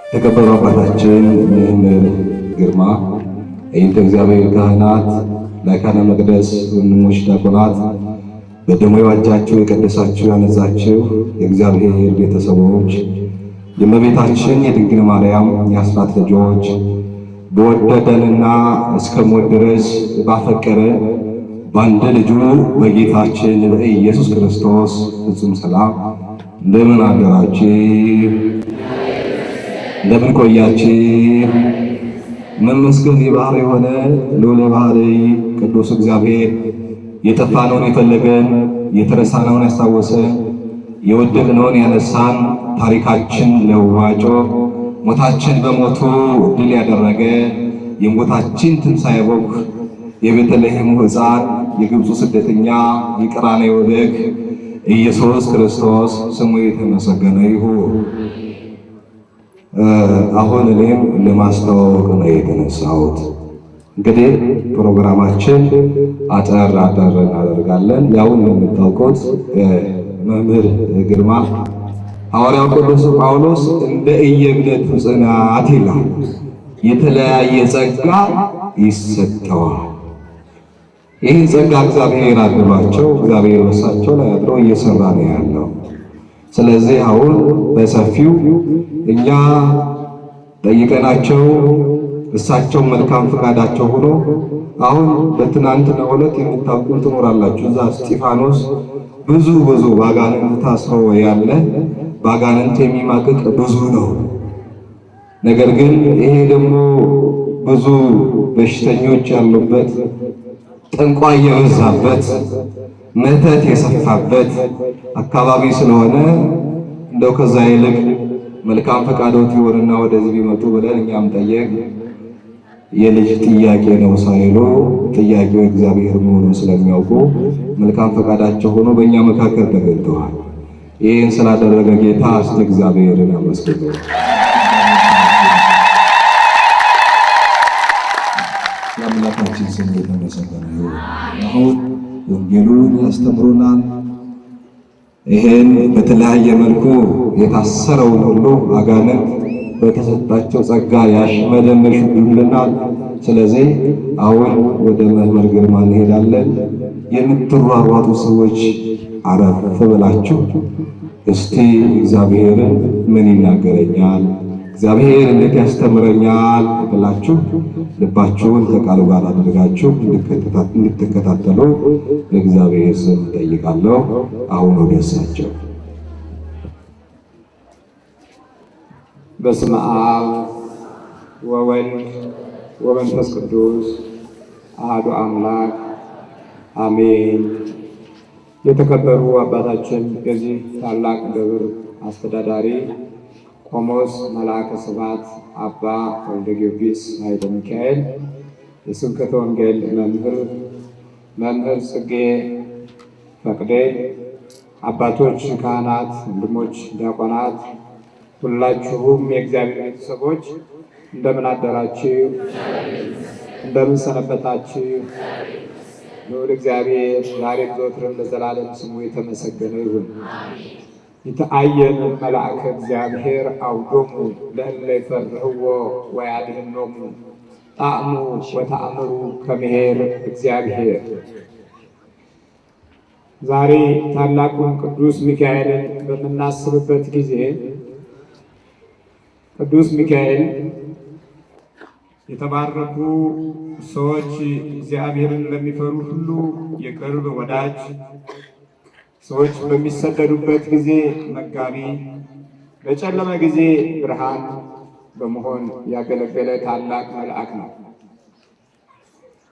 የተከበሩ አባታችን መምህር ግርማ፣ የእንተ እግዚአብሔር ካህናት፣ ላይካነ መቅደስ ወንድሞች ዲያቆናት፣ በደሙ የዋጃችሁ የቀደሳችሁ ያነጻችሁ የእግዚአብሔር ቤተሰቦች፣ የእመቤታችን የድንግል ማርያም የአስራት ልጆች፣ በወደደንና እስከ ሞት ድረስ ባፈቀረ በአንድ ልጁ በጌታችን በኢየሱስ ክርስቶስ ፍጹም ሰላም እንደምን አደራችሁ? እንደምን ቆያችሁ? መመስገን የባህር የሆነ ልዑለ ባሕርይ ቅዱስ እግዚአብሔር የጠፋነውን የፈለገን የተረሳነውን ያስታወሰን የወደቅነውን ያነሳን ታሪካችን ለዋጮ ሞታችን በሞቱ ድል ያደረገ የሞታችን ትንሣኤ በኩ የቤተልሔሙ ሕፃን የግብፁ ስደተኛ የቀራንዮ በግ ኢየሱስ ክርስቶስ ስሙ የተመሰገነ ይሁን። አሁን እኔም ለማስተዋወቅ ነው የተነሳሁት። እንግዲህ ፕሮግራማችን አጠር እናደርጋለን። ያው እንደምታውቁት መምህር ግርማ ሐዋርያው ቅዱስ ጳውሎስ እንደ እየእምነቱ ጽናት ይላል የተለያየ ጸጋ ይሰጠዋል። ይህ ጸጋ እግዚአብሔር አድሏቸው እግዚአብሔር በሳቸው ላይ አድሮ እየሰራ ነው ያለው። ስለዚህ አሁን በሰፊው እኛ ጠይቀናቸው እሳቸው መልካም ፈቃዳቸው ሆኖ አሁን በትናንትናው ዕለት የምታውቁት ትኖራላችሁ። እዛ እስጢፋኖስ ብዙ ባጋንንት ታስሮ ያለ ባጋንንት የሚማቅቅ ብዙ ነው። ነገር ግን ይሄ ደግሞ ብዙ በሽተኞች ያሉበት ጠንቋይ የበዛበት መተት የሰፋበት አካባቢ ስለሆነ እንደው ከዛ ይልቅ መልካም ፈቃዶት ይሆንና ወደዚህ ቢመጡ ብለን እኛም ጠየቅ። የልጅ ጥያቄ ነው ሳይሉ ጥያቄው እግዚአብሔር መሆኑን ስለሚያውቁ መልካም ፈቃዳቸው ሆኖ በእኛ መካከል ተገኝተዋል። ይህን ስላደረገ ጌታ እስቲ እግዚአብሔርን አመስግኑ። የአምላካችን ስም የተመሰገነ ይሁን። አሁን ወንጌሉን ያስተምሩናል። ይሄን በተለያየ መልኩ የታሰረውን ሁሉ አጋንንት በተሰጣቸው ጸጋ ያሽመደምዱልናል። ስለዚህ አሁን ወደ መምህር ግርማ እንሄዳለን። የምትሯሯጡ ሰዎች አረፍ ብላችሁ እስቲ እግዚአብሔርን ምን ይናገረኛል፣ እግዚአብሔር እንዴት ያስተምረኛል ብላችሁ ልባችሁን ከቃሉ ጋር አድርጋችሁ እንድትከታተሉ በእግዚአብሔር ስም ጠይቃለሁ። አሁን ወደ እሳቸው። በስመ አብ ወወልድ ወመንፈስ ቅዱስ አሐዱ አምላክ አሜን። የተከበሩ አባታችን የዚህ ታላቅ ደብር አስተዳዳሪ ቆሞስ መልአከ ስብሐት አባ ወልደ ጊዮርጊስ ኃይለ ሚካኤል፣ የስብከተ ወንጌል መምህር ጽጌ ፈቅዴ፣ አባቶች ካህናት፣ ወንድሞች ዲያቆናት፣ ሁላችሁም የእግዚአብሔር ቤተሰቦች እንደምን አደራችሁ? እንደምን ሰነበታችሁ? ልዑል እግዚአብሔር ዛሬም ዘወትርም ለዘላለም ስሙ የተመሰገነ ይሁን። ይትአየን መልአከ እግዚአብሔር አውዶሙ ለእለ ይፈርህዎ ወያድኅኖሙ ጣዕሙ ወተአምሩ ከመሄር እግዚአብሔር። ዛሬ ታላቁን ቅዱስ ሚካኤልን በምናስብበት ጊዜ ቅዱስ ሚካኤል የተባረኩ ሰዎች፣ እግዚአብሔርን ለሚፈሩ ሁሉ የቅርብ ወዳጅ፣ ሰዎች በሚሰደዱበት ጊዜ መጋቢ፣ በጨለመ ጊዜ ብርሃን በመሆን ያገለገለ ታላቅ መልአክ ነው።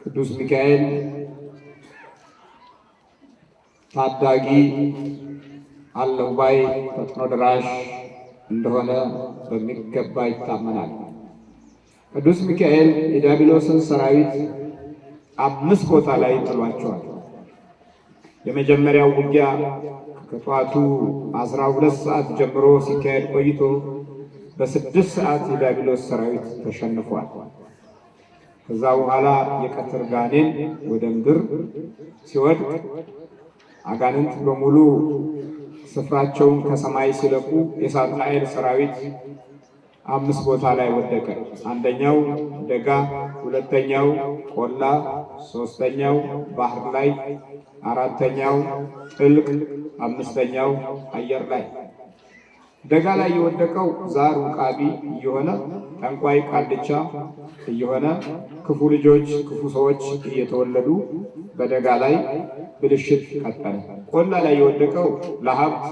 ቅዱስ ሚካኤል ታዳጊ አለሁ ባይ ፈጥኖ ደራሽ እንደሆነ በሚገባ ይታመናል። ቅዱስ ሚካኤል የዲያብሎስን ሰራዊት 5 ቦታ ላይ ጥሏቸዋል። የመጀመሪያው ውጊያ ከጠዋቱ 12 ሰዓት ጀምሮ ሲካሄድ ቆይቶ በ6 ሰዓት የዲያብሎስ ሰራዊት ተሸንፏል። ከዛ በኋላ የቀትር ጋኔን ወደ ምድር ሲወድቅ አጋንንት በሙሉ ስፍራቸውን ከሰማይ ሲለቁ የሳጥናኤል ሰራዊት 5 ቦታ ላይ ወደቀ። አንደኛው ደጋ፣ ሁለተኛው ቆላ፣ ሶስተኛው ባህር ላይ፣ አራተኛው ጥልቅ፣ አምስተኛው አየር ላይ። ደጋ ላይ የወደቀው ዛር ውቃቢ እየሆነ ጠንቋይ ቃልቻ እየሆነ ክፉ ልጆች ክፉ ሰዎች እየተወለዱ በደጋ ላይ ብልሽት ቀጠለ። ቆላ ላይ የወደቀው ለሀብት፣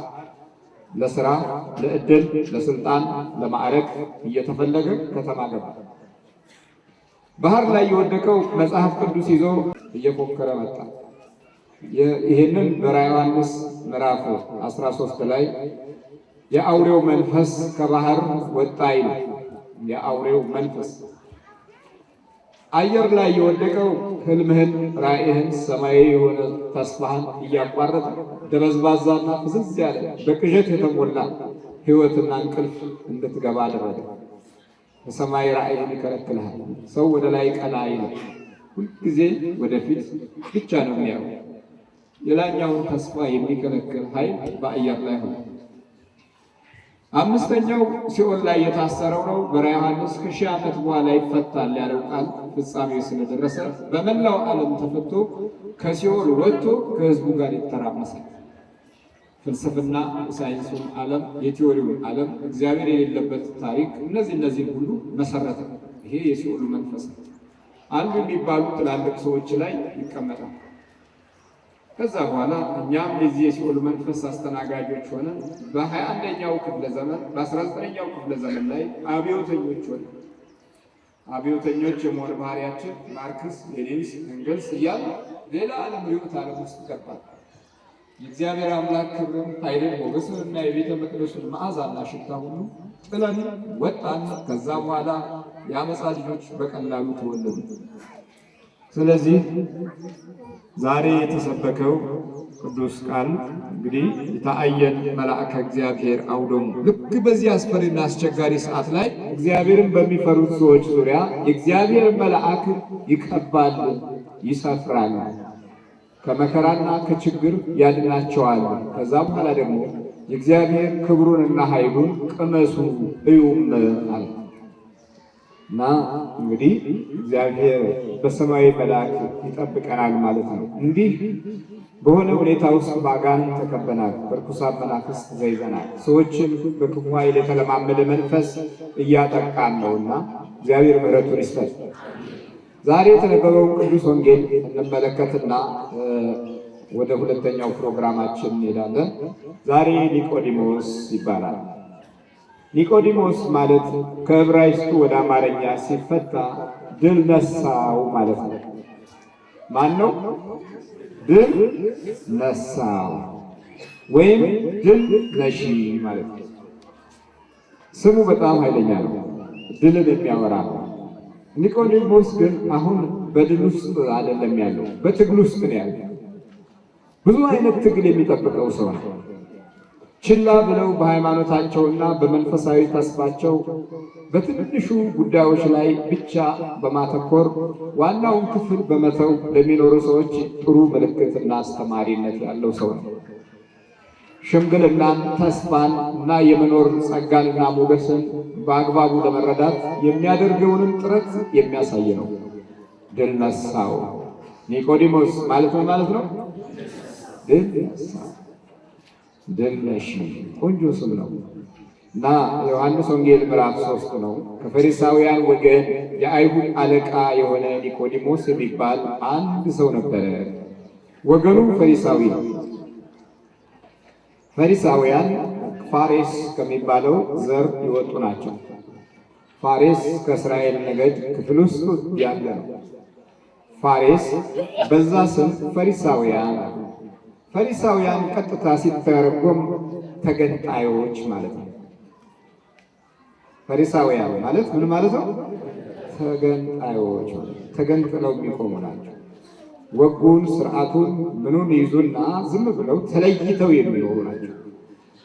ለስራ፣ ለእድል፣ ለስልጣን፣ ለማዕረግ እየተፈለገ ከተማ ገባ። ባህር ላይ የወደቀው መጽሐፍ ቅዱስ ይዞ እየፎከረ መጣ። ይህንን በራዕየ ዮሐንስ ምዕራፍ 13 ላይ የአውሬው መንፈስ ከባህር ወጣ ይላል። የአውሬው መንፈስ አየር ላይ የወደቀው ህልምህን፣ ራእይህን፣ ሰማያዊ የሆነ ተስፋህን እያቋረጠ ደበዝባዛና ፍዝዝ ያለ በቅዠት የተሞላ ህይወትና እንቅልፍ እንድትገባ አደረገ። በሰማይ ራእይን ይከለክልሃል። ሰው ወደ ላይ ቀና ይላል። ሁልጊዜ ወደፊት ብቻ ነው የሚያው። የላኛውን ተስፋ የሚከለክል ኃይል በአየር ላይ ሆነ። አምስተኛው ሲኦል ላይ የታሰረው ነው። በራዕየ ዮሐንስ ከ1000 ዓመት በኋላ ይፈታል ያለው ቃል ፍጻሜው ስለደረሰ በመላው ዓለም ተፈቶ ከሲኦል ወጥቶ ከህዝቡ ጋር ይተራመሳል። ፍልስፍና፣ ሳይንሱን ዓለም፣ የቲዎሪውን ዓለም፣ እግዚአብሔር የሌለበት ታሪክ፣ እነዚህ ሁሉ መሰረተ። ይሄ የሲኦሉ መንፈስ ነው። አንዱ የሚባሉ ትላልቅ ሰዎች ላይ ይቀመጣል። ከዛ በኋላ እኛም የዚህ የሲኦል መንፈስ አስተናጋጆች ሆነ በ21ኛው ክፍለ ዘመን በ19ኛው ክፍለ ዘመን ላይ አብዮተኞች ሆነ። አብዮተኞች የመሆን ባህሪያችን ማርክስ፣ ሌኒንስ፣ ኤንግልስ እያለ ሌላ ዓለም ርዕዮተ ዓለም ውስጥ ገባል። የእግዚአብሔር አምላክ ክብርን፣ ኃይልን፣ ሞገስን እና የቤተ መቅደሱን መዓዛና ሽታ ሁሉ ጥለን ወጣን። ከዛ በኋላ የአመፃ ልጆች በቀላሉ ተወለዱ። ስለዚህ ዛሬ የተሰበከው ቅዱስ ቃል እንግዲህ የተአየን መልአከ እግዚአብሔር አውዶሙ ልክ በዚህ አስፈሪና አስቸጋሪ ሰዓት ላይ እግዚአብሔርን በሚፈሩት ሰዎች ዙሪያ የእግዚአብሔር መልአክ ይቀባል፣ ይሰፍራል፣ ከመከራና ከችግር ያድናቸዋል። ከዛ በኋላ ደግሞ የእግዚአብሔር ክብሩንና ኃይሉን ቅመሱ እዩም አለ እና እንግዲህ እግዚአብሔር በሰማያዊ መልአክ ይጠብቀናል ማለት ነው። እንዲህ በሆነ ሁኔታ ውስጥ በአጋንንት ተከበናል፣ በርኩሳን መናፍስት ተይዘናል። ሰዎችን በክፉ ኃይል የተለማመደ መንፈስ እያጠቃን ነውና እግዚአብሔር ምሕረቱን ይስጠን። ዛሬ የተነበበውን ቅዱስ ወንጌል እንመለከትና ወደ ሁለተኛው ፕሮግራማችን እንሄዳለን። ዛሬ ኒቆዲሞስ ይባላል። ኒቆዲሞስ ማለት ከዕብራይስጡ ወደ አማርኛ ሲፈታ ድል ነሳው ማለት ነው። ማን ነው? ድል ነሳው ወይም ድል ነሺ ማለት ነው። ስሙ በጣም ኃይለኛ ነው። ድልን የሚያወራ ነው። ኒቆዲሞስ ግን አሁን በድል ውስጥ አይደለም ያለው፣ በትግል ውስጥ ነው ያለው። ብዙ አይነት ትግል የሚጠብቀው ሰው ነው። ችላ ብለው በሃይማኖታቸውና በመንፈሳዊ ተስፋቸው በትንሹ ጉዳዮች ላይ ብቻ በማተኮር ዋናውን ክፍል በመተው ለሚኖሩ ሰዎች ጥሩ ምልክትና አስተማሪነት ያለው ሰው ነው። ሽምግልናን፣ ተስፋን እና የመኖር ጸጋንና ሞገስን በአግባቡ ለመረዳት የሚያደርገውንም ጥረት የሚያሳይ ነው። ድል ነሳው ኒቆዲሞስ ማለት ምን ማለት ነው? ድል ነሳው፣ ድል ነሺ ቆንጆ ስም ነው እና ዮሐንስ ወንጌል ምዕራፍ 3 ነው። ከፈሪሳውያን ወገን የአይሁድ አለቃ የሆነ ኒቆዲሞስ የሚባል አንድ ሰው ነበረ። ወገኑ ፈሪሳዊ ነው። ፈሪሳውያን ፋሬስ ከሚባለው ዘር የወጡ ናቸው። ፋሬስ ከእስራኤል ነገድ ክፍል ውስጥ ያለ ነው። ፋሬስ በዛ ስም ፈሪሳውያን። ፈሪሳውያን ቀጥታ ሲተረጎም ተገንጣዮች ማለት ነው። ፈሪሳውያን ማለት ምን ማለት ነው? ተገንጣዮች፣ ተገንጥለው የሚቆሙ ናቸው። ወጉን ስርዓቱን ምኑን ይዙና ዝም ብለው ተለይተው የሚኖሩ ናቸው።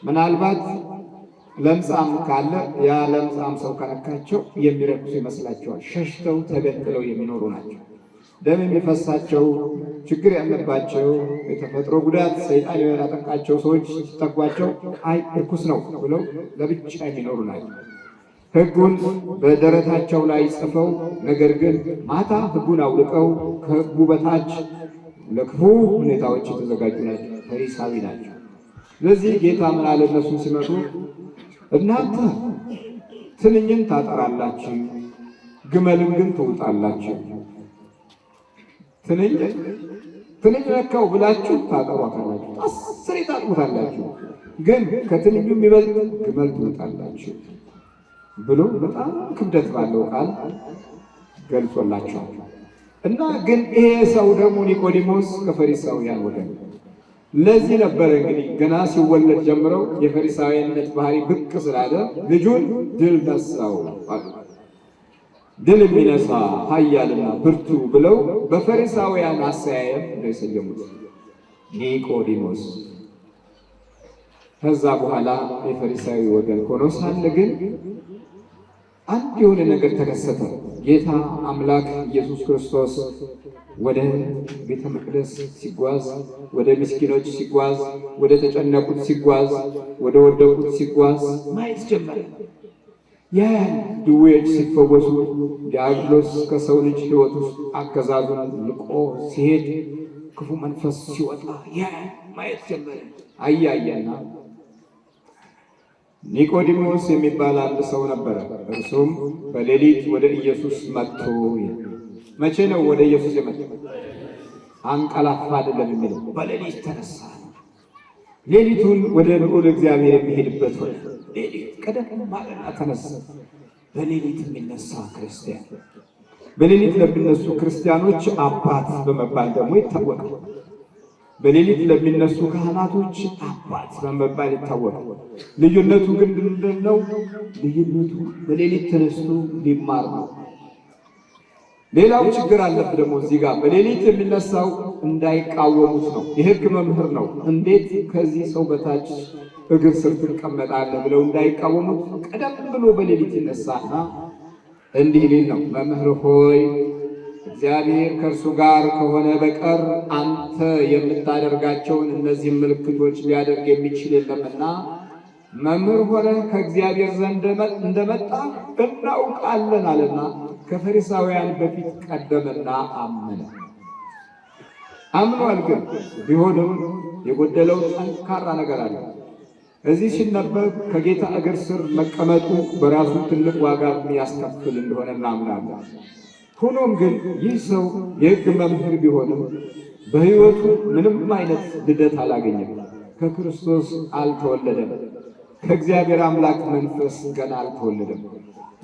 ምናልባት ለምጻም ካለ ያ ለምጻም ሰው ከነካቸው የሚረክሱ ይመስላቸዋል። ሸሽተው ተገንጥለው የሚኖሩ ናቸው። ደም የሚፈሳቸው፣ ችግር ያለባቸው፣ የተፈጥሮ ጉዳት ሰይጣን ያጠቃቸው ሰዎች ሲጠጓቸው አይ እርኩስ ነው ብለው ለብቻ የሚኖሩ ናቸው። ሕጉን በደረታቸው ላይ ጽፈው፣ ነገር ግን ማታ ሕጉን አውልቀው ከሕጉ በታች ለክፉ ሁኔታዎች የተዘጋጁ ናቸው፣ ፈሪሳዊ ናቸው። ስለዚህ ጌታ ምን አለ? እነሱ ሲመጡ እናንተ ትንኝን ታጠራላችሁ፣ ግመልን ግን ትውጣላችሁ። ትንኝ ነካው ብላችሁ ታጠሯታላችሁ፣ አስሬ ታጥሙታላችሁ፣ ግን ከትንኙ የሚበልጥ ግመል ትውጣላችሁ ብሎ በጣም ክብደት ባለው ቃል ገልጾላቸዋል። እና ግን ይሄ ሰው ደግሞ ኒቆዲሞስ ከፈሪሳውያን ወገን። ለዚህ ነበረ እንግዲህ ገና ሲወለድ ጀምረው የፈሪሳውያንነት ባህሪ ብቅ ስላለ ልጁን ድል ነሳው አሉ። ድል የሚነሳ ኃያልና ብርቱ ብለው በፈሪሳውያን አሰያየም እንደሰየሙት ኒቆዲሞስ። ከዛ በኋላ የፈሪሳዊ ወገን ሆኖ ሳለ ግን አንድ የሆነ ነገር ተከሰተ። ጌታ አምላክ ኢየሱስ ክርስቶስ ወደ ቤተ መቅደስ ሲጓዝ፣ ወደ ምስኪኖች ሲጓዝ፣ ወደ ተጨነቁት ሲጓዝ፣ ወደ ወደቁት ሲጓዝ ማየት ጀመረ። ያ ድዌዎች ሲፈወሱ፣ ዲያብሎስ ከሰው ልጅ ሕይወት ውስጥ አገዛዙን ልቆ ሲሄድ፣ ክፉ መንፈስ ሲወጣ ያ ማየት ጀመረ። አያየና ኒቆዲሞስ የሚባል አንድ ሰው ነበረ። እርሱም በሌሊት ወደ ኢየሱስ መጥቶ፣ መቼ ነው ወደ ኢየሱስ የመጣው? አንቀላፋ አይደለም የሚለው፣ በሌሊት ተነሳ። ሌሊቱን ወደ ልዑል እግዚአብሔር የሚሄድበት ሆነ። ሌሊት ቀደም ማለዳ ተነሳ። በሌሊት የሚነሳ ክርስቲያን፣ በሌሊት ለሚነሱ ክርስቲያኖች አባት በመባል ደግሞ ይታወቃል። በሌሊት ለሚነሱ ካህናቶች አባት በመባል ይታወቃል። ልዩነቱ ግን ምንድን ነው? ልዩነቱ በሌሊት ተነስቶ ሊማር ነው። ሌላው ችግር አለብህ ደግሞ እዚህ ጋር በሌሊት የሚነሳው እንዳይቃወሙት ነው። የሕግ መምህር ነው። እንዴት ከዚህ ሰው በታች እግር ስር ትቀመጣለህ ብለው እንዳይቃወሙት ቀደም ብሎ በሌሊት ይነሳና እንዲህ ሊል ነው። መምህር ሆይ እግዚአብሔር ከእርሱ ጋር ከሆነ በቀር አንተ የምታደርጋቸውን እነዚህ ምልክቶች ሊያደርግ የሚችል የለምና መምህር ሆነ ከእግዚአብሔር ዘንድ እንደመጣ እናውቃለን አለና ከፈሪሳውያን በፊት ቀደመና አመነ። አምኗል፣ ግን ቢሆንም የጎደለው ጠንካራ ነገር አለ። እዚህ ሲነበብ ከጌታ እግር ስር መቀመጡ በራሱ ትልቅ ዋጋ የሚያስከፍል እንደሆነ እናምናለን። ሆኖም ግን ይህ ሰው የሕግ መምህር ቢሆንም በሕይወቱ ምንም አይነት ልደት አላገኘም። ከክርስቶስ አልተወለደም። ከእግዚአብሔር አምላክ መንፈስ ገና አልተወለደም።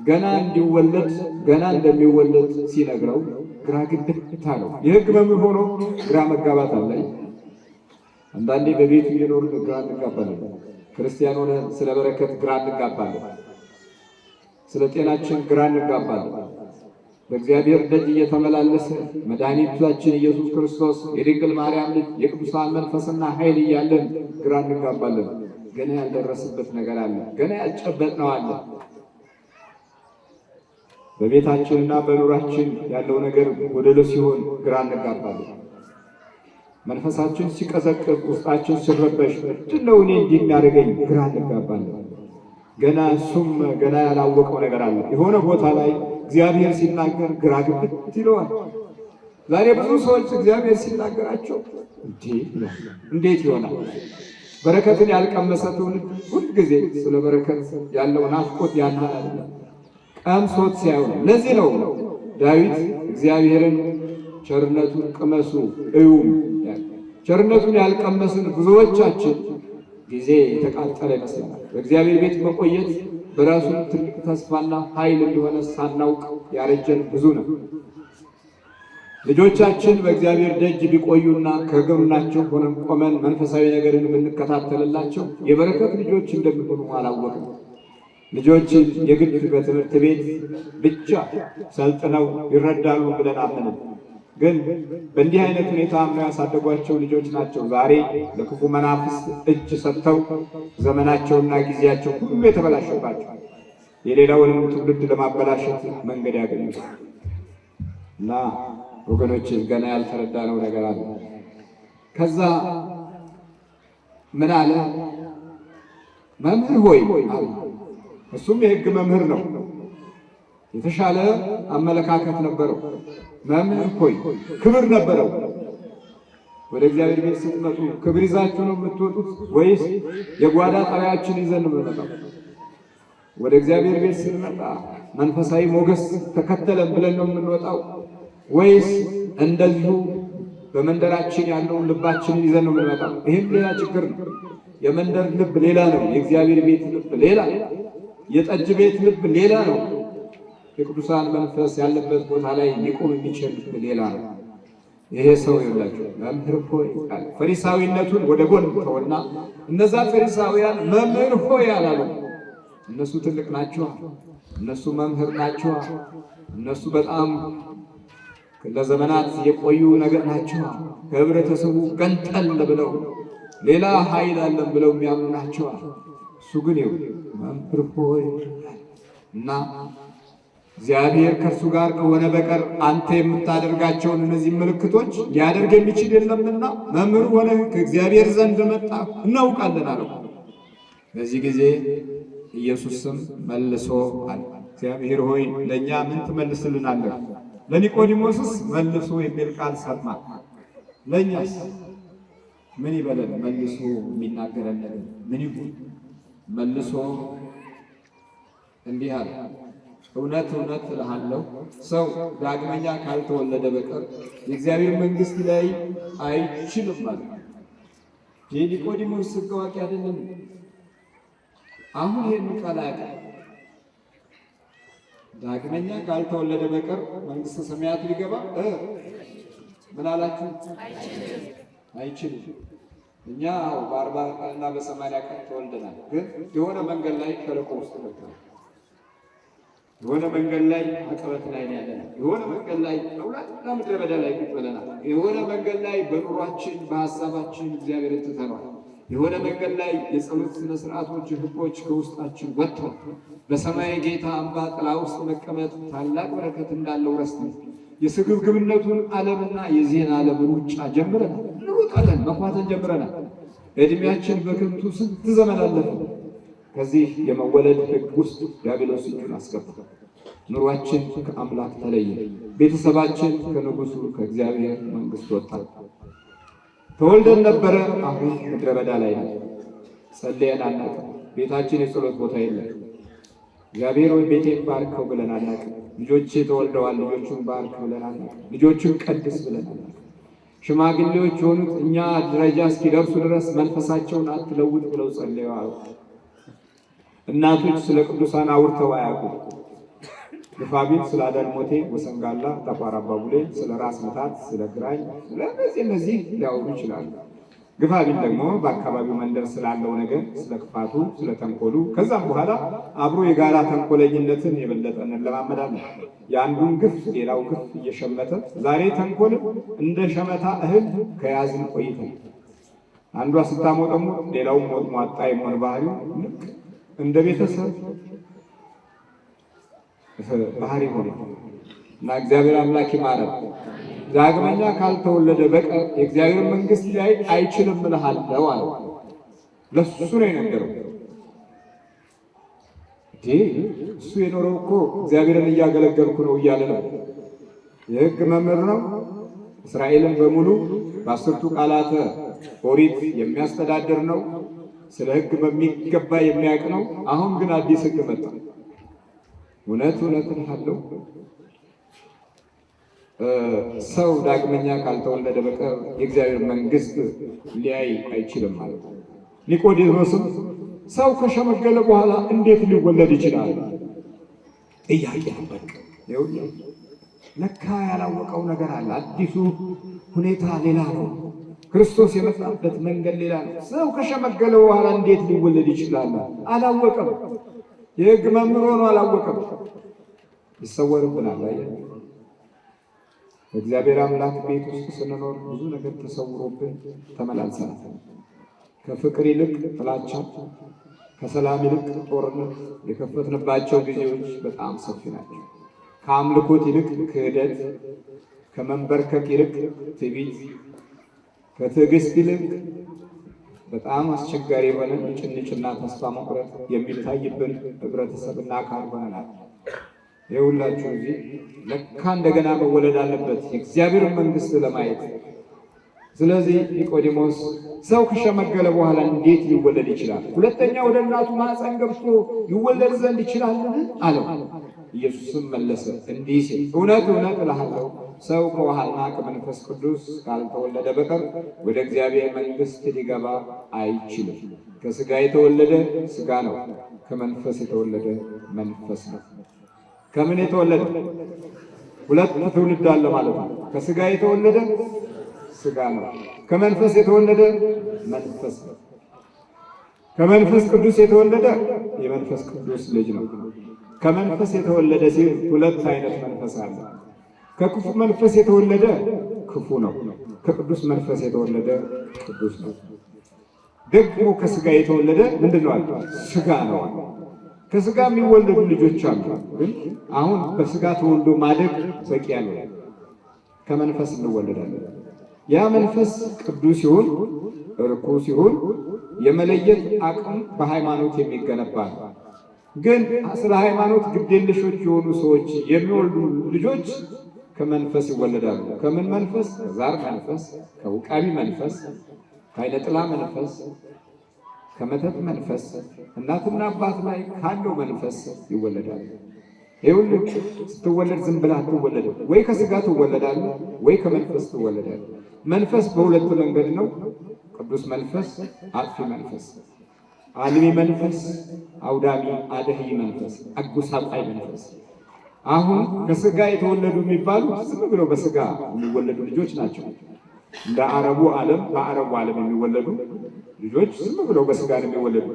ገና እንዲወለድ ገና እንደሚወለድ ሲነግረው ግራ ግብት አለው። የሕግ መምህር ሆኖ ግራ መጋባት አለ። አንዳንዴ በቤቱ እየኖርን ግራ እንጋባለን። ክርስቲያን ሆነ ስለ በረከት ግራ እንጋባለን። ስለ ጤናችን ግራ እንጋባለን። በእግዚአብሔር ደጅ እየተመላለሰ መድኃኒታችን ኢየሱስ ክርስቶስ የድንግል ማርያም ልጅ የቅዱሳን መንፈስና ኃይል እያለን ግራ እንጋባለን። ገና ያልደረስበት ነገር አለ። ገና ያልጨበጥነው አለ። በቤታችንና በኑራችን ያለው ነገር ጎደሎ ሲሆን ግራ እንጋባለን። መንፈሳችን ሲቀዘቅዝ፣ ውስጣችን ሲረበሽ ምንድነው እኔ እንዲህ የሚያደርገኝ ግራ እንጋባለን። ገና እሱም ገና ያላወቀው ነገር አለ። የሆነ ቦታ ላይ እግዚአብሔር ሲናገር ግራ ግብት ይለዋል። ዛሬ ብዙ ሰዎች እግዚአብሔር ሲናገራቸው እንዴት ይሆናል? በረከትን ያልቀመሰ ትውልድ ሁልጊዜ ስለ በረከት ያለው ናፍቆት ያናል ቀምሶት ሲያዩ ነው። ለዚህ ነው ዳዊት እግዚአብሔርን ቸርነቱን ቅመሱ እዩ። ቸርነቱን ያልቀመስን ብዙዎቻችን ጊዜ የተቃጠለ ይመስለናል። በእግዚአብሔር ቤት መቆየት በራሱ ትልቅ ተስፋና ኃይል እንደሆነ ሳናውቅ ያረጀን ብዙ ነው። ልጆቻችን በእግዚአብሔር ደጅ ቢቆዩና ከጎናቸው ሆነን ቆመን መንፈሳዊ ነገርን ብንከታተልላቸው የበረከት ልጆች እንደሚሆኑ አላወቅም። ልጆች የግድ በትምህርት ቤት ብቻ ሰልጥነው ይረዳሉ ብለን አምነን፣ ግን በእንዲህ አይነት ሁኔታ አምነው ያሳደጓቸው ልጆች ናቸው ዛሬ ለክፉ መናፍስት እጅ ሰጥተው ዘመናቸውና ጊዜያቸው ሁሉ የተበላሸባቸው የሌላውንም ትውልድ ለማበላሸት መንገድ ያገኙት እና ወገኖች ገና ያልተረዳነው ነገር አለ። ከዛ ምን አለ? መምህር ሆይ አለ። እሱም የሕግ መምህር ነው። የተሻለ አመለካከት ነበረው። መምህር ሆይ ክብር ነበረው። ወደ እግዚአብሔር ቤት ስትመጡ ክብር ይዛችሁ ነው የምትወጡት ወይስ የጓዳ ጠባያችን ይዘን ነው የምንመጣው? ወደ እግዚአብሔር ቤት ስንመጣ መንፈሳዊ ሞገስ ተከተለን ብለን ነው የምንወጣው ወይስ እንደዚሁ በመንደራችን ያለውን ልባችንን ይዘን ነው የምንመጣው? ይህም ሌላ ችግር ነው። የመንደር ልብ ሌላ ነው። የእግዚአብሔር ቤት ልብ ሌላ፣ የጠጅ ቤት ልብ ሌላ ነው። የቅዱሳን መንፈስ ያለበት ቦታ ላይ ሊቆም የሚችል ልብ ሌላ ነው። ይሄ ሰው ይላችሁ መምህር ሆይ ፈሪሳዊነቱን ወደ ጎን ተወና፣ እነዛ ፈሪሳውያን መምህር ሆይ አላሉ። እነሱ ትልቅ ናቸው፣ እነሱ መምህር ናቸው፣ እነሱ በጣም ለዘመናት የቆዩ ነገር ናቸው። ከህብረተሰቡ ገንጠል ብለው ሌላ ኃይል አለን ብለው የሚያምኑ ናቸው። እሱ ግን ይኸው መምህር ሆይ እና እግዚአብሔር ከእርሱ ጋር ከሆነ በቀር አንተ የምታደርጋቸውን እነዚህ ምልክቶች ሊያደርግ የሚችል የለምና መምህር ሆነ ከእግዚአብሔር ዘንድ መጣ እናውቃለን አለው። በዚህ ጊዜ ኢየሱስም መልሶ አለ፣ እግዚአብሔር ሆይ ለእኛ ምን ትመልስልናለህ? ለኒቆዲሞስስ መልሶ የሚል ቃል ሰማ። ለእኛስ ምን ይበለን? መልሶ የሚናገረን ምን ይሁን? መልሶ እንዲህ አለ፣ እውነት እውነት እልሃለሁ ሰው ዳግመኛ ካልተወለደ በቀር የእግዚአብሔር መንግሥት ላይ አይችልም ማለት ነው። የኒቆዲሞስ ሕግ አዋቂ አይደለም። አሁን ይህን ቃል አያውቅም። ዳግመኛ ካልተወለደ በቀር መንግሥተ ሰማያት ሊገባ ምን አላችሁ? አይችልም። እኛ በ40 ቀንና በ80 ቀን ተወልደናል። ግን የሆነ መንገድ ላይ ሸለቆ ውስጥ ገብተናል። የሆነ መንገድ ላይ አቀበት ላይ ያለናል። የሆነ መንገድ ላይ አውላላ ምድረ በዳ ላይ ቁጭ ብለናል። የሆነ መንገድ ላይ በኑሯችን በሀሳባችን እግዚአብሔርን ትተነዋል። የሆነ መንገድ ላይ የጸሎት ስነ ስርዓቶች፣ ህጎች ከውስጣችን ወጥተው በሰማይ ጌታ አምባ ጥላ ውስጥ መቀመጥ ታላቅ በረከት እንዳለው ረስተን የስግብግብነቱን ዓለምና የዚህን ዓለም ሩጫ ጀምረናል። እንሩጣለን፣ መኳተን ጀምረናል። እድሜያችን በከንቱ ስንት ዘመን አለፈ። ከዚህ የመወለድ ህግ ውስጥ ዲያብሎስ እጁን አስገባ። ኑሯችን ከአምላክ ተለየ። ቤተሰባችን ከንጉሱ ከእግዚአብሔር መንግስት ወጣ። ተወልደን ነበረ፣ አሁን ምድረ በዳ ላይ ነው። ጸልየን አናውቅም። ቤታችን የጸሎት ቦታ የለም። እግዚአብሔር ወይ ቤቴን ባርከው ብለን አናውቅም። ልጆቼ ተወልደዋል፣ ልጆቹን ባርክ ብለን አናውቅም። ልጆቹን ቀድስ ብለን አናውቅም። ሽማግሌዎች የሆኑት እኛ ደረጃ እስኪደርሱ ድረስ መንፈሳቸውን አትለውጥ ብለው ጸልየዋል። እናቶች ስለ ቅዱሳን አውርተው አያውቁም። ግፋቢል ስለ አዳልሞቴ ወሰንጋላ ተቋራባ ቡሌ፣ ስለ ራስ መታት፣ ስለ ግራኝ፣ እነዚህ ሊያወሩ ይችላሉ። ግፋቢል ደግሞ በአካባቢው መንደር ስላለው ነገር፣ ስለ ክፋቱ፣ ስለ ተንኮሉ፣ ከዛም በኋላ አብሮ የጋራ ተንኮለኝነትን የበለጠ እንለማመዳለን። የአንዱን ግፍ ሌላው ግፍ እየሸመተ ዛሬ ተንኮል እንደ ሸመታ እህል ከያዝን ቆይተን አንዷ ስታሞጠሙ ሌላው ሟጣ የመሆን ባህሪው ልክ እንደ ቤተሰብ ባህሪ ሆነ እና እግዚአብሔር አምላክ ይማረን። ዳግመኛ ካልተወለደ በቀር የእግዚአብሔር መንግስት ላይ አይችልም እልሃለሁ አለው። ለሱ ነው የነገረው። እሱ የኖረው እኮ እግዚአብሔርን እያገለገልኩ ነው እያለ ነው። የሕግ መምህር ነው። እስራኤልን በሙሉ በ10ቱ ቃላተ ኦሪት የሚያስተዳድር ነው። ስለ ሕግ በሚገባ የሚያውቅ ነው። አሁን ግን አዲስ ሕግ መጣ። እውነት እውነት እልሃለሁ ሰው ዳግመኛ ካልተወለደ በቀር የእግዚአብሔር መንግስት ሊያይ አይችልም ማለት ነው። ኒቆዲሞስም ሰው ከሸመገለ በኋላ እንዴት ሊወለድ ይችላል? ጥያቄ ነበር። ለካ ያላወቀው ነገር አለ። አዲሱ ሁኔታ ሌላ ነው። ክርስቶስ የመጣበት መንገድ ሌላ ነው። ሰው ከሸመገለ በኋላ እንዴት ሊወለድ ይችላል? አላወቀም። የሕግ መምህር ሆኖ አላወቀም። ይሰወርብናል። በእግዚአብሔር አምላክ ቤት ውስጥ ስንኖር ብዙ ነገር ተሰውሮብን ተመላልሰናል። ከፍቅር ይልቅ ጥላቻ፣ ከሰላም ይልቅ ጦርነት የከፈትንባቸው ጊዜዎች በጣም ሰፊ ናቸው። ከአምልኮት ይልቅ ክህደት፣ ከመንበርከክ ይልቅ ትዕቢት፣ ከትዕግስት ይልቅ በጣም አስቸጋሪ የሆነ ጭንጭና ተስፋ መቁረጥ የሚታይብን ህብረተሰብና አካል ሆነናል። የሁላችሁ እዚህ ለካ እንደገና መወለድ አለበት የእግዚአብሔርን መንግስት ለማየት። ስለዚህ ኒቆዲሞስ ሰው ከሸመገለ በኋላ እንዴት ሊወለድ ይችላል? ሁለተኛ ወደ እናቱ ማኅፀን ገብቶ ይወለድ ዘንድ ይችላልን? አለው። ኢየሱስም መለሰ እንዲህ ሲል እውነት እውነት እልሃለሁ ሰው ከውሃና ከመንፈስ ቅዱስ ካልተወለደ በቀር ወደ እግዚአብሔር መንግስት ሊገባ አይችልም። ከሥጋ የተወለደ ሥጋ ነው፣ ከመንፈስ የተወለደ መንፈስ ነው። ከምን የተወለደ? ሁለት ትውልድ አለ ማለት ነው። ከሥጋ የተወለደ ሥጋ ነው፣ ከመንፈስ የተወለደ መንፈስ ነው። ከመንፈስ ቅዱስ የተወለደ የመንፈስ ቅዱስ ልጅ ነው። ከመንፈስ የተወለደ ሲል ሁለት አይነት መንፈስ አለ። ከክፉ መንፈስ የተወለደ ክፉ ነው፣ ከቅዱስ መንፈስ የተወለደ ቅዱስ ነው። ደግሞ ከሥጋ የተወለደ ምንድን ነው? ሥጋ ነው። ከሥጋ የሚወለዱ ልጆች አሉ። ግን አሁን በሥጋ ተወልዶ ማደግ በቂ ያለ ከመንፈስ እንወለዳለን። ያ መንፈስ ቅዱስ ሲሆን ርኩስ ሲሆን የመለየት አቅም በሃይማኖት የሚገነባ ነው። ግን ስለ ሃይማኖት ግዴለሾች የሆኑ ሰዎች የሚወልዱ ልጆች ከመንፈስ ይወለዳሉ። ከምን መንፈስ? ከዛር መንፈስ፣ ከውቃቢ መንፈስ፣ ከዓይነ ጥላ መንፈስ፣ ከመተት መንፈስ፣ እናትና አባት ላይ ካለው መንፈስ ይወለዳሉ። ይሁን ስትወለድ ዝም ብለህ አትወለድም። ወይ ከሥጋ ትወለዳለህ ወይ ከመንፈስ ትወለዳለህ። መንፈስ በሁለት መንገድ ነው። ቅዱስ መንፈስ፣ አጥፊ መንፈስ፣ አልሚ መንፈስ፣ አውዳሚ አደህይ መንፈስ፣ አጎሳቋይ መንፈስ። አሁን ከሥጋ የተወለዱ የሚባሉ ዝም ብለው በሥጋ የሚወለዱ ልጆች ናቸው። እንደ አረቡ ዓለም በአረቡ ዓለም የሚወለዱ ልጆች ዝም ብለው በሥጋ ነው የሚወለዱ።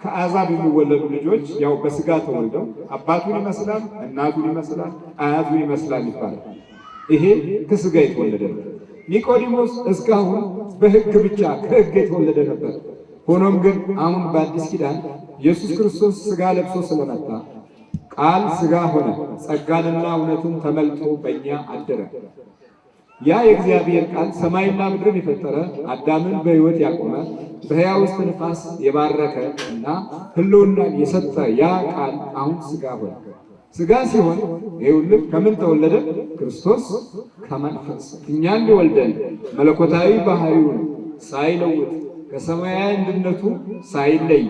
ከአሕዛብ የሚወለዱ ልጆች ያው በሥጋ ተወልደው አባቱን ይመስላል፣ እናቱን ይመስላል፣ አያቱን ይመስላል ይባላል። ይሄ ከሥጋ የተወለደ ነው። ኒቆዲሞስ እስካሁን በሕግ ብቻ ከሕግ የተወለደ ነበር። ሆኖም ግን አሁን በአዲስ ኪዳን ኢየሱስ ክርስቶስ ሥጋ ለብሶ ስለመጣ ቃል ሥጋ ሆነ፣ ጸጋንና እውነትን ተመልጦ በእኛ አደረ። ያ የእግዚአብሔር ቃል ሰማይና ምድርን የፈጠረ አዳምን በሕይወት ያቆመ በሕያው እስትንፋስ የባረከ እና ሕልውናን የሰጠ ያ ቃል አሁን ሥጋ ሆነ። ሥጋ ሲሆን ይኸውልህ ከምን ተወለደ? ክርስቶስ ከመንፈስ እኛን ሊወልደን መለኮታዊ ባህሪውን ሳይለውጥ ከሰማያዊ አንድነቱ ሳይለይ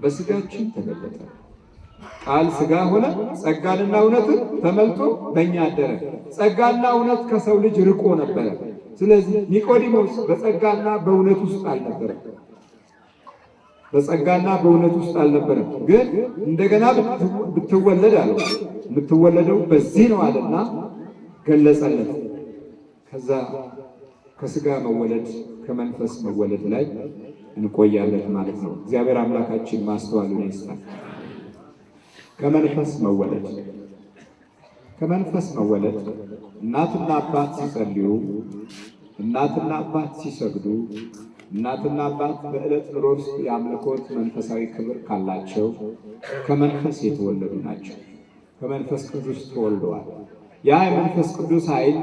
በሥጋችን ተገለጠ። ቃል ሥጋ ሆነ፣ ጸጋንና እውነትን ተመልጦ በእኛ አደረ። ጸጋና እውነት ከሰው ልጅ ርቆ ነበረ። ስለዚህ ኒቆዲሞስ በጸጋና በእውነት ውስጥ አልነበረም። በጸጋና በእውነት ውስጥ አልነበረም። ግን እንደገና ብትወለድ አለው። የምትወለደው በዚህ ነው አለና ገለጸለት። ከዛ ከሥጋ መወለድ ከመንፈስ መወለድ ላይ እንቆያለን ማለት ነው። እግዚአብሔር አምላካችን ማስተዋሉን ይስጣል። ከመንፈስ መወለድ እናትና አባት ሲጸልዩ፣ እናትና አባት ሲሰግዱ፣ እናትና አባት በዕለት ኑሮ ውስጥ የአምልኮት መንፈሳዊ ክብር ካላቸው ከመንፈስ የተወለዱ ናቸው። ከመንፈስ ቅዱስ ተወልደዋል። ያ የመንፈስ ቅዱስ ኃይል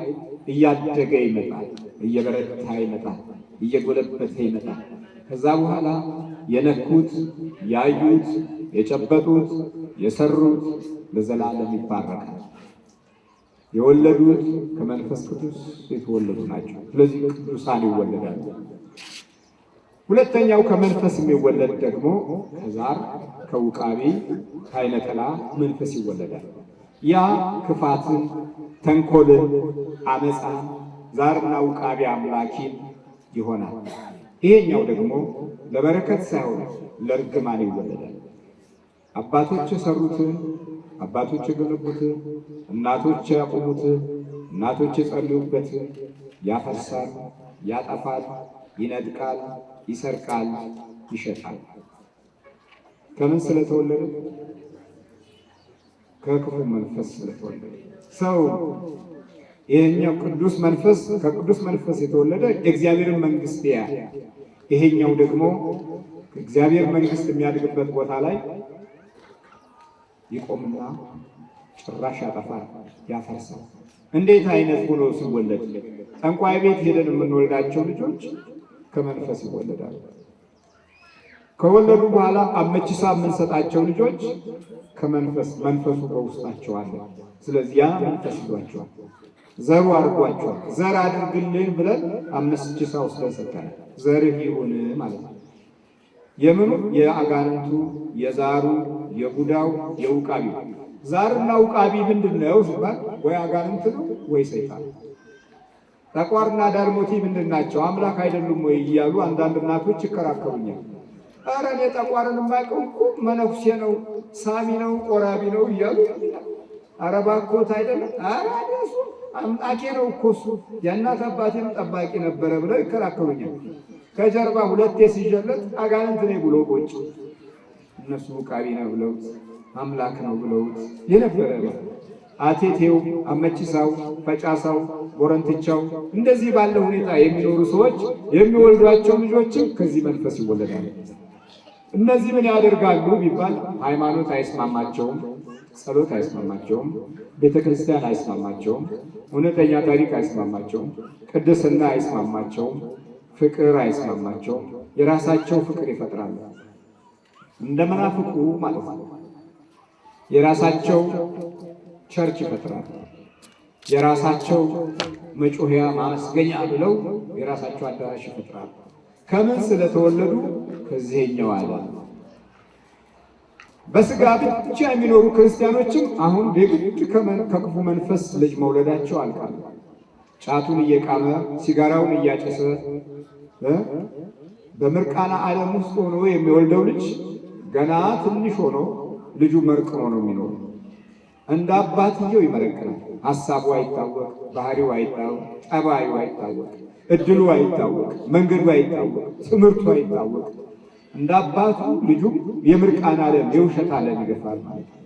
እያደገ ይመጣል፣ እየበረታ ይመጣል፣ እየጎለበተ ይመጣል። ከዛ በኋላ የነኩት፣ ያዩት፣ የጨበጡት፣ የሰሩት ለዘላለም ይባረካል። የወለዱት ከመንፈስ ቅዱስ የተወለዱ ናቸው። ስለዚህ ቅዱሳን ይወለዳሉ። ሁለተኛው ከመንፈስ የሚወለድ ደግሞ ከዛር፣ ከውቃቢ፣ ከዓይነ ጥላ መንፈስ ይወለዳል። ያ ክፋትን፣ ተንኮልን፣ አመፃን፣ ዛርና ውቃቢ አምላኪን ይሆናል። ይሄኛው ደግሞ ለበረከት ሳይሆን ለርግማን ይወለዳል። አባቶች የሰሩትን፣ አባቶች የገነቡትን፣ እናቶች ያቆሙትን፣ እናቶች የጸለዩበትን ያፈርሳል፣ ያጠፋል፣ ይነጥቃል፣ ይሰርቃል፣ ይሸጣል። ከምን ስለተወለደ? ከክፉ መንፈስ ስለተወለደ። ሰው ይሄኛው ቅዱስ መንፈስ ከቅዱስ መንፈስ የተወለደ የእግዚአብሔርን መንግስት ያያል። ይሄኛው ደግሞ እግዚአብሔር መንግስት የሚያድግበት ቦታ ላይ ይቆምና ጭራሽ ያጠፋል፣ ያፈርሳል። እንዴት አይነት ሆኖ ሲወለድ? ጠንቋይ ቤት ሄደን የምንወልዳቸው ልጆች ከመንፈስ ይወለዳሉ። ከወለዱ በኋላ አመቺሳ የምንሰጣቸው ልጆች መንፈሱ በውስጣቸው አለ። ስለዚህ ያ መንፈስ ይዟቸዋል፣ ዘሩ አድርጓቸዋል። ዘር አድርግልን ብለን አመቺሳ ወስደን ሰጠናል። ዘርህ ይሁን ማለት ነው። የምኑ የአጋንንቱ፣ የዛሩ፣ የቡዳው፣ የውቃቢው። ዛርና ውቃቢ ምንድን ነው ሲባል ወይ አጋንንት ነው ወይ ሰይጣን። ጠቋርና ዳልሞቲ ምንድን ናቸው? አምላክ አይደሉም ወይ እያሉ አንዳንድ እናቶች ይከራከሩኛል። ኧረ እኔ ጠቋርን የማውቀው እኮ መነኩሴ ነው፣ ሳሚ ነው፣ ቆራቢ ነው እያሉ ኧረ እባክዎት አይደለም፣ ኧረ እሱ አምላኬ ነው እኮ እሱ የእናት አባቴም ጠባቂ ነበረ ብለው ይከራከሩኛል። ከጀርባ ሁለቴ ሲጀለት አጋንንት ነኝ ብሎ ቁጭ። እነሱ ውቃቢ ነው ብለውት አምላክ ነው ብለውት የነበረ አቴቴው፣ አመቺሳው፣ ፈጫሳው፣ ጎረንትቻው እንደዚህ ባለ ሁኔታ የሚኖሩ ሰዎች የሚወልዷቸው ልጆችም ከዚህ መንፈስ ይወለዳሉ። እነዚህ ምን ያደርጋሉ ቢባል ሃይማኖት አይስማማቸውም፣ ጸሎት አይስማማቸውም፣ ቤተክርስቲያን አይስማማቸውም፣ እውነተኛ ታሪክ አይስማማቸውም፣ ቅድስና አይስማማቸውም፣ ፍቅር አይስማማቸውም። የራሳቸው ፍቅር ይፈጥራሉ፣ እንደ መናፍቁ ማለት ነው። የራሳቸው ቸርች ይፈጥራሉ፣ የራሳቸው መጮሂያ ማመስገኛ ብለው የራሳቸው አዳራሽ ይፈጥራሉ። ከምን ስለተወለዱ? ከዚህኛው ዓለም። በስጋ ብቻ የሚኖሩ ክርስቲያኖችም አሁን በግድ ከክፉ መንፈስ ልጅ መውለዳቸው አልቃሉ። ጫቱን እየቃመ ሲጋራውን እያጨሰ በምርቃና ዓለም ውስጥ ሆኖ የሚወልደው ልጅ ገና ትንሽ ሆኖ ልጁ መርቅኖ ነው የሚኖረው። እንደ አባትየው ይመረቅናል። ሀሳቡ አይታወቅ፣ ባህሪው አይታወቅ፣ ጠባዩ አይታወቅ፣ እድሉ አይታወቅ፣ መንገዱ አይታወቅ፣ ትምህርቱ አይታወቅ። እንደ አባቱ ልጁ የምርቃና ዓለም የውሸት ዓለም ይገፋል ማለት ነው።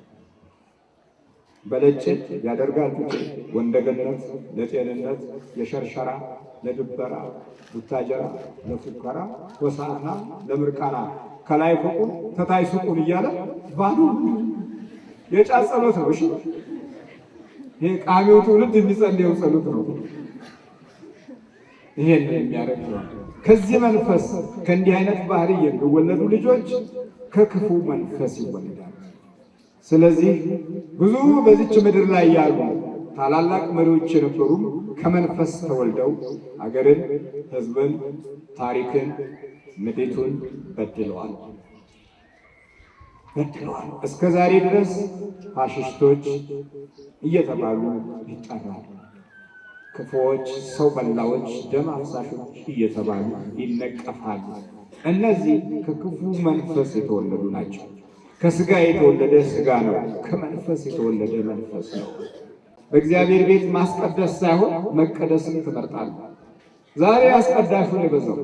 በለጭት ያደርጋል ወንደገነት ለጤንነት የሸርሸራ ለድበራ ቡታጀራ ለፉከራ ሆሳዕና ለምርቃና ከላይ ፎቁን ተታይ ሱቁን እያለ ባዶ የጫት ጸሎት ነው። እሺ ይሄ ቃሚው ትውልድ የሚጸልየው ጸሎት ነው። ይሄን የሚያደርግ ነው። ከዚህ መንፈስ ከእንዲህ አይነት ባህሪ የሚወለዱ ልጆች ከክፉ መንፈስ ይወለዳሉ። ስለዚህ ብዙ በዚች ምድር ላይ ያሉ ታላላቅ መሪዎች የነበሩም ከመንፈስ ተወልደው አገርን፣ ሕዝብን፣ ታሪክን፣ ምድሪቱን በድለዋል። እስከ ዛሬ ድረስ ፋሽስቶች እየተባሉ ይጠራሉ። ክፉዎች፣ ሰው በላዎች፣ ደም አፍሳሾች እየተባሉ ይነቀፋሉ። እነዚህ ከክፉ መንፈስ የተወለዱ ናቸው። ከስጋ የተወለደ ስጋ ነው፣ ከመንፈስ የተወለደ መንፈስ ነው። በእግዚአብሔር ቤት ማስቀደስ ሳይሆን መቀደስን ትመርጣለህ። ዛሬ አስቀዳሹ ነው የበዛው።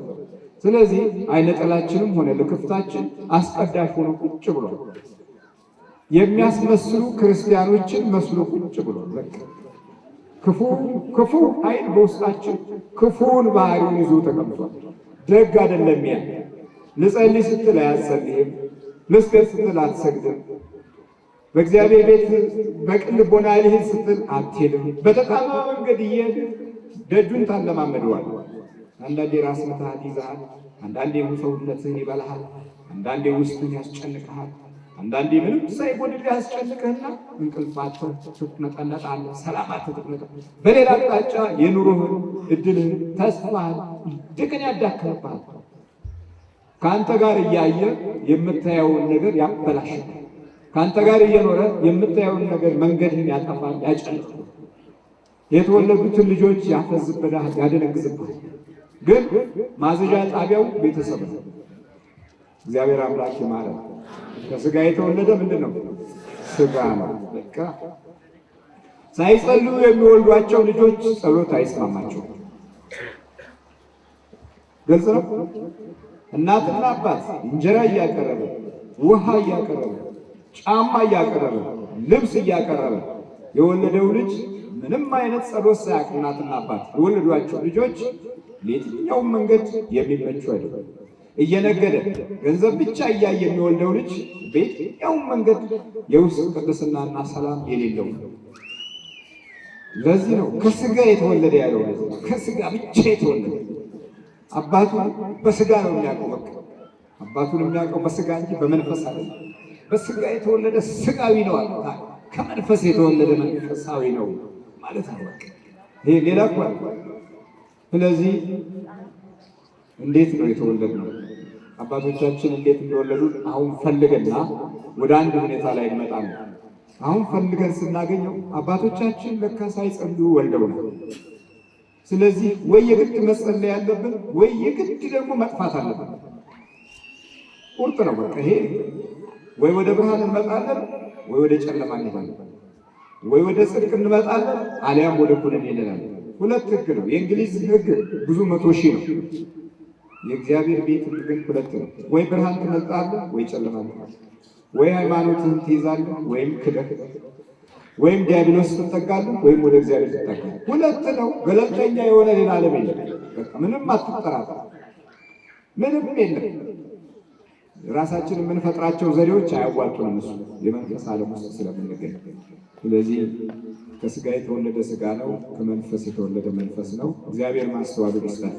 ስለዚህ አይነ ጥላችንም ሆነ ልክፍታችን አስቀዳሽ ሆኖ ቁጭ ብሏል። የሚያስመስሉ ክርስቲያኖችን መስሎ ቁጭ ብሏል። በቃ ክፉ ኃይል በውስጣችን ክፉን ባህሪውን ይዞ ተቀምጧል። ደግ አይደለም። ያ ልጸልይ ስትል አያጸልይም፣ ልስገድ ስትል አትሰግድም፣ በእግዚአብሔር ቤት በቅን ልቦና ልሂድ ስትል አትሄድም። በተጣማ መንገድ እየሄድ ደጁን ታለማመደዋል። አንዳንዴ ራስ ምታት ይዛሃል፣ አንዳንዴ ሰውነትህን ይበላሃል፣ አንዳንዴ ውስጥን ያስጨንቅሃል፣ አንዳንዴ ምንም ሳይጎድል ያስጨንቅህና እንቅልፋቸው ትቁነጠነጣለህ፣ ሰላማትህ ትቁነጠነጣለህ። በሌላ አቅጣጫ የኑሮህን እድልህን ተስፋህን ድቅን ያዳክምብሃል። ከአንተ ጋር እያየ የምታየውን ነገር ያበላሻል። ከአንተ ጋር እየኖረ የምታየውን ነገር መንገድህን ያጠፋል፣ ያጨልማል። የተወለዱትን ልጆች ያፈዝብሃል፣ ያደነግዝብሃል። ግን ማዘዣ ጣቢያው ቤተሰብ ነው። እግዚአብሔር አምላክ ይማረን። ከስጋ የተወለደ ምንድን ነው? ስጋ ነው። በቃ ሳይጸልዩ የሚወልዷቸው ልጆች ጸሎት አይስማማቸውም። ግልጽ ነው። እናትና አባት እንጀራ እያቀረበ ውሃ እያቀረበ ጫማ እያቀረበ ልብስ እያቀረበ የወለደው ልጅ ምንም አይነት ጸሎት ሳያውቅ እናትና አባት የወለዷቸው ልጆች ለየትኛውም መንገድ የሚመቹ አይደለም። እየነገደ ገንዘብ ብቻ እያየ የሚወልደው ልጅ በየትኛውም መንገድ የውስጥ ቅድስናና ሰላም የሌለው ነው። ለዚህ ነው ከስጋ የተወለደ ያለው። ከስጋ ብቻ የተወለደ አባቱ በስጋ ነው የሚያውቀው። አባቱን የሚያውቀው በስጋ እንጂ በመንፈስ አይደለም። በስጋ የተወለደ ስጋዊ ነው አለ፣ ከመንፈስ የተወለደ መንፈሳዊ ነው ማለት ነው። ይሄ ሌላ እኮ ነው። ስለዚህ እንዴት ነው የተወለድነው? አባቶቻችን እንዴት እንደወለዱ አሁን ፈልገና ወደ አንድ ሁኔታ ላይ እንመጣለን። አሁን ፈልገን ስናገኘው አባቶቻችን ለካ ሳይጸልዩ ወልደው ነው። ስለዚህ ወይ የግድ መጸለይ ያለብን ወይ የግድ ደግሞ መጥፋት አለብን። ቁርጥ ነው በቃ ይሄ። ወይ ወደ ብርሃን እንመጣለን ወይ ወደ ጨለማ እንሄዳለን። ወይ ወደ ጽድቅ እንመጣለን አሊያም ወደ ኩነኔ እንሄዳለን። ሁለት ህግ ነው። የእንግሊዝ ህግ ብዙ 100 ሺህ ነው። የእግዚአብሔር ቤት ግን ሁለት ነው። ወይ ብርሃን ትመጣለህ ወይ ጨለማ ትመጣለህ። ወይ ሃይማኖትን ትይዛለህ ወይም ክደህ፣ ወይም ዲያብሎስ ትጠጋለህ ወይም ወደ እግዚአብሔር ትጠጋለህ። ሁለት ነው። ገለልተኛ የሆነ ሌላ ዓለም የለም። በቃ ምንም አትጠራጠር፣ ምንም የለም። ራሳችን የምንፈጥራቸው ዘዴዎች አያዋጡንም። እሱ የመንፈስ ዓለም ውስጥ ስለምንገኝ፣ ስለዚህ ከስጋ የተወለደ ስጋ ነው፣ ከመንፈስ የተወለደ መንፈስ ነው። እግዚአብሔር ማስተዋሉን ይስጣል።